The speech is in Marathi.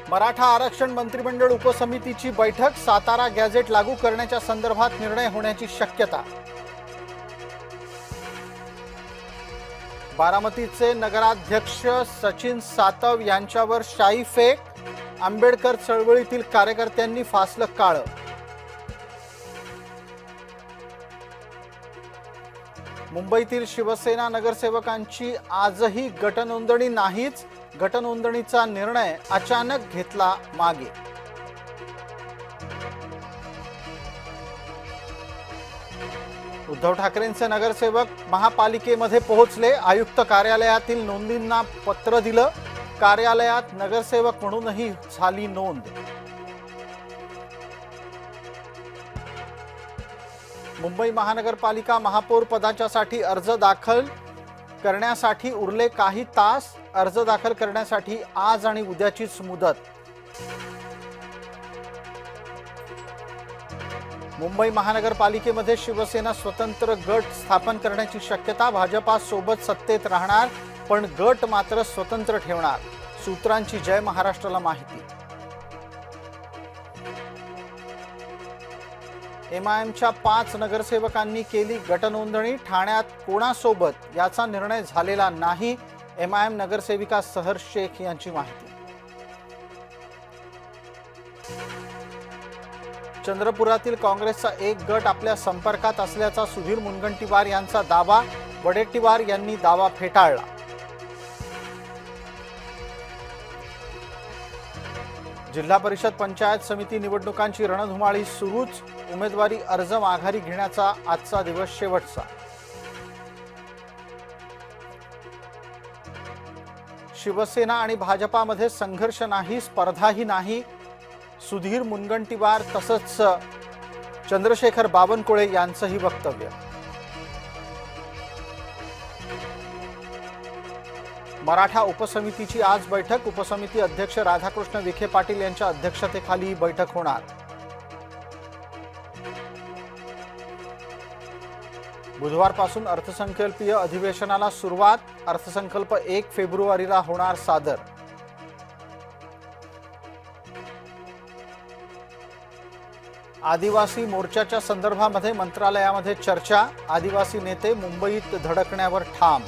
मराठा आरक्षण मंत्रिमंडळ उपसमितीची बैठक, सातारा गॅझेट लागू करण्याच्या संदर्भात निर्णय होण्याची शक्यता। बारामतीचे नगराध्यक्ष सचिन सातव यांच्यावर शाई फेक, आंबेडकर चळवळीतील कार्यकर्त्यांनी फासलं काळं। मुंबईतील शिवसेना नगरसेवकांची आजही गटनोंदणी नाहीच, गटनोंदणीचा निर्णय अचानक घेतला मागे। उद्धव ठाकरेंचे नगरसेवक महापालिकेमध्ये पोहोचले, आयुक्त कार्यालयातील नोंदींना पत्र दिलं, कार्यालयात नगरसेवक म्हणूनही झाली नोंद। मुंबई महानगरपालिका महापौर पदाच्यासाठी अर्ज दाखल करण्यासाठी उरले काही तास, अर्ज दाखल करण्यासाठी आज आणि उद्याचीच मुदत। मुंबई महानगरपालिकेमध्ये शिवसेना स्वतंत्र गट स्थापन करण्याची शक्यता, भाजपा सोबत सत्तेत राहणार पण गट मात्र स्वतंत्र ठेवणार, सूत्रांची जय महाराष्ट्राला माहिती। एमआयएमच्या 5 नगरसेवकांनी केली गटनोंदणी, ठाण्यात कोणासोबत याचा निर्णय झालेला नाही, एमआयएम नगरसेविका सहर शेख यांची माहिती। चंद्रपुरातील काँग्रेसचा एक गट आपल्या संपर्कात असल्याचा सुधीर मुनगंटीवार यांचा दावा, वडेट्टीवार यांनी दावा फेटाळला। जिल्हा परिषद पंचायत समिती निवडणुकांची रणधुमाळी सुरूच, उमेदवारी अर्ज माघारी घेण्याचा आजचा दिवस शेवटचा। शिवसेना आणि भाजपामध्ये संघर्ष नाही, स्पर्धाही नाही, सुधीर मुनगंटीवार तसंच चंद्रशेखर बावनकुळे यांचंही वक्तव्य। मराठा उपसमितीची आज बैठक, उपसमिती अध्यक्ष राधाकृष्ण विखे पाटील यांच्या अध्यक्षतेखाली ही बैठक होणार। बुधवारपासून अर्थसंकल्पीय अधिवेशनाला सुरुवात, अर्थसंकल्प 1 फेब्रुवारीला होणार सादर। आदिवासी मोर्चाच्या संदर्भामध्ये मंत्रालयामध्ये चर्चा, आदिवासी नेते मुंबईत धडकण्यावर ठाम।